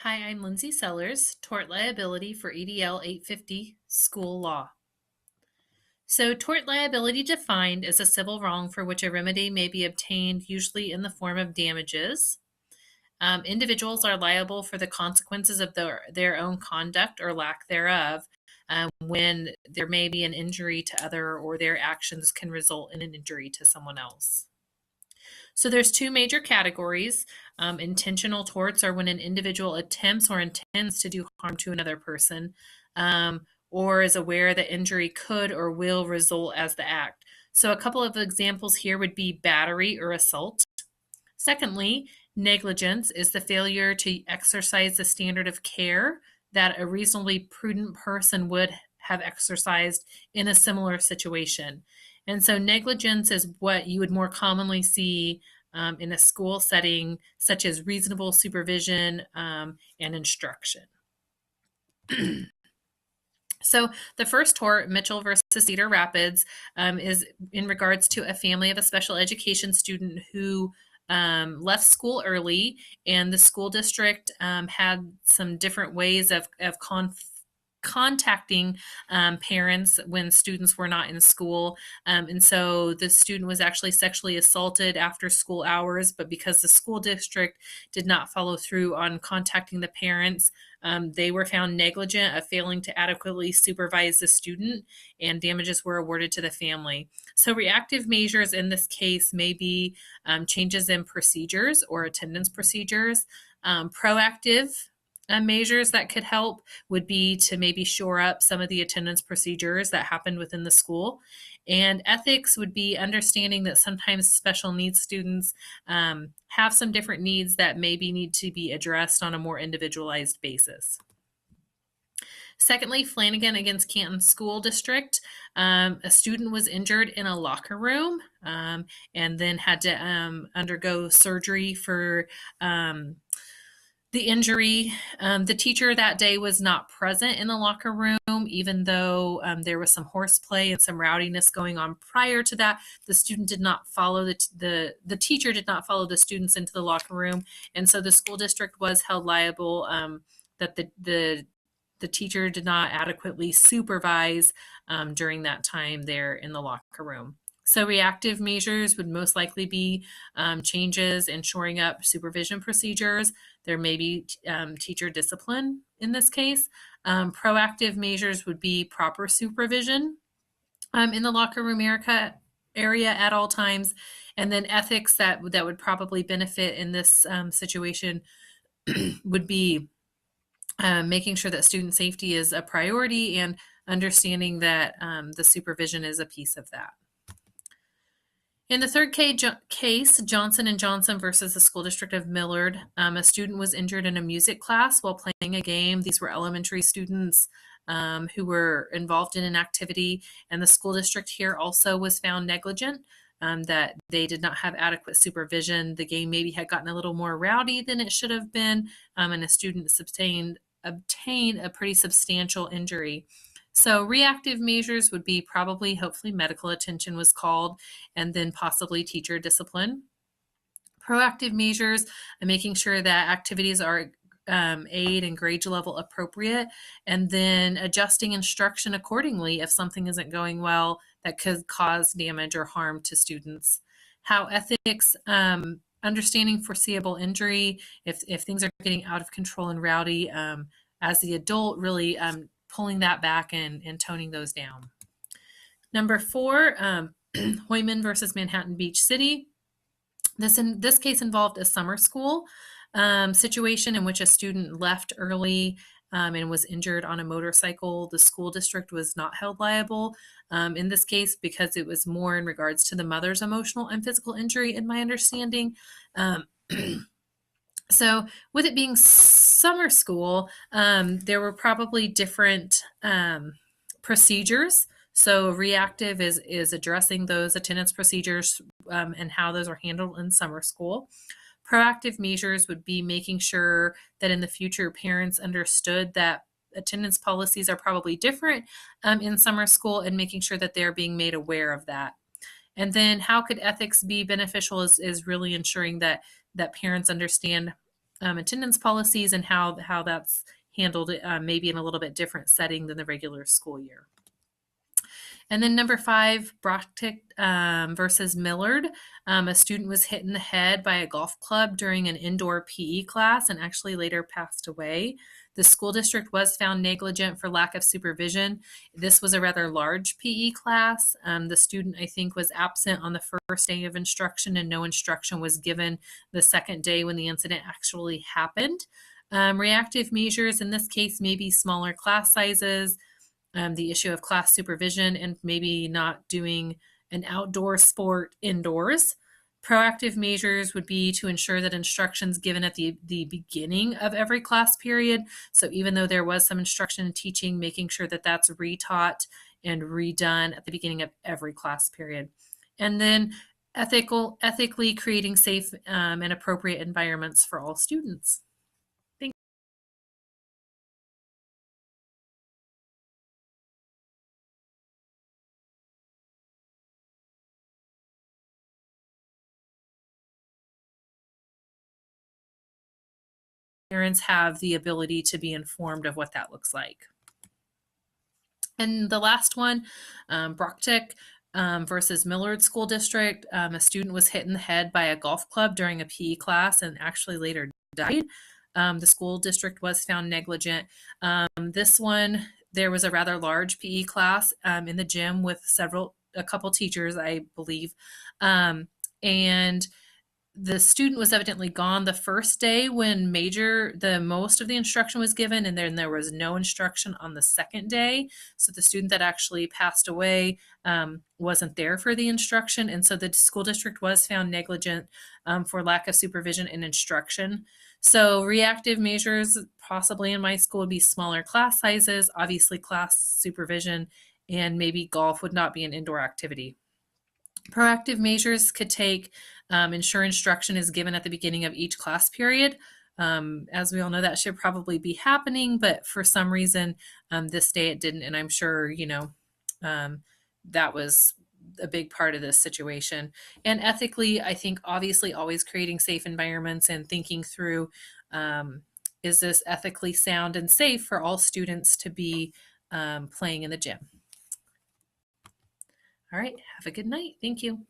Hi, I'm Lindsay Sellers, Tort Liability for EDL 850 School Law. So, tort liability defined as a civil wrong for which a remedy may be obtained, usually in the form of damages. Individuals are liable for the consequences of their own conduct or lack thereof when there may be an injury to other or their actions can result in an injury to someone else. So there's two major categories. Intentional torts are when an individual attempts or intends to do harm to another person, or is aware that injury could or will result as the act. So a couple of examples here would be battery or assault. Secondly, negligence is the failure to exercise the standard of care that a reasonably prudent person would have exercised in a similar situation. And so negligence is what you would more commonly see in a school setting, such as reasonable supervision and instruction. So the first tort, Mitchell versus Cedar Rapids, is in regards to a family of a special education student who left school early, and the school district had some different ways of contacting parents when students were not in school. And so the student was actually sexually assaulted after school hours, but because the school district did not follow through on contacting the parents, they were found negligent of failing to adequately supervise the student, and damages were awarded to the family. So reactive measures in this case may be changes in procedures or attendance procedures. Proactive measures that could help would be to maybe shore up some of the attendance procedures that happened within the school. And ethics would be understanding that sometimes special needs students have some different needs that maybe need to be addressed on a more individualized basis. Secondly, Flanagan against Canton School District. A student was injured in a locker room and then had to undergo surgery for the injury. The teacher that day was not present in the locker room, even though there was some horseplay and some rowdiness going on prior to that. The student did not follow the teacher did not follow the students into the locker room, and so the school district was held liable that the teacher did not adequately supervise during that time there in the locker room. So reactive measures would most likely be changes in shoring up supervision procedures. There may be teacher discipline in this case. Proactive measures would be proper supervision in the locker room area at all times. And then ethics that would probably benefit in this situation would be making sure that student safety is a priority and understanding that the supervision is a piece of that. In the third case, Johnson & Johnson versus the School District of Millard, a student was injured in a music class while playing a game. These were elementary students who were involved in an activity, and the school district here also was found negligent, that they did not have adequate supervision. The game maybe had gotten a little more rowdy than it should have been, and a student obtained a pretty substantial injury. So reactive measures would be probably, hopefully, medical attention was called, and then possibly teacher discipline. Proactive measures and making sure that activities are aid and grade level appropriate, and then adjusting instruction accordingly if something isn't going well that could cause damage or harm to students. How ethics, understanding foreseeable injury, if things are getting out of control and rowdy, as the adult, really pulling that back and toning those down. Number 4, Hoyman versus Manhattan Beach City. This case involved a summer school situation in which a student left early and was injured on a motorcycle. The school district was not held liable in this case because it was more in regards to the mother's emotional and physical injury, in my understanding. So with it being summer school, there were probably different procedures. So reactive is addressing those attendance procedures and how those are handled in summer school. Proactive measures would be making sure that in the future parents understood that attendance policies are probably different in summer school, and making sure that they're being made aware of that. And then how could ethics be beneficial is really ensuring that parents understand attendance policies and how that's handled, maybe in a little bit different setting than the regular school year. And then number 5, Brocktick versus Millard. A student was hit in the head by a golf club during an indoor PE class and actually later passed away. The school district was found negligent for lack of supervision. This was a rather large PE class. The student, I think, was absent on the first day of instruction, and no instruction was given the second day when the incident actually happened. Reactive measures in this case may be smaller class sizes, the issue of class supervision, and maybe not doing an outdoor sport indoors. Proactive measures would be to ensure that instruction's given at the beginning of every class period. So even though there was some instruction and teaching, making sure that that's retaught and redone at the beginning of every class period. And then ethically creating safe and appropriate environments for all students. Parents have the ability to be informed of what that looks like. And the last one, Brocktick versus Millard School District. A student was hit in the head by a golf club during a PE class and actually later died. The school district was found negligent. This one, there was a rather large PE class in the gym with a couple teachers, I believe. And the student was evidently gone the first day when the most of the instruction was given, and then there was no instruction on the second day. So the student that actually passed away wasn't there for the instruction, and so the school district was found negligent for lack of supervision and instruction. So reactive measures possibly in my school would be smaller class sizes, obviously class supervision, and maybe golf would not be an indoor activity. Proactive measures could ensure instruction is given at the beginning of each class period. As we all know, that should probably be happening, but for some reason, this day it didn't, and I'm sure, that was a big part of this situation. And ethically, I think obviously always creating safe environments and thinking through, is this ethically sound and safe for all students to be playing in the gym? All right, have a good night. Thank you.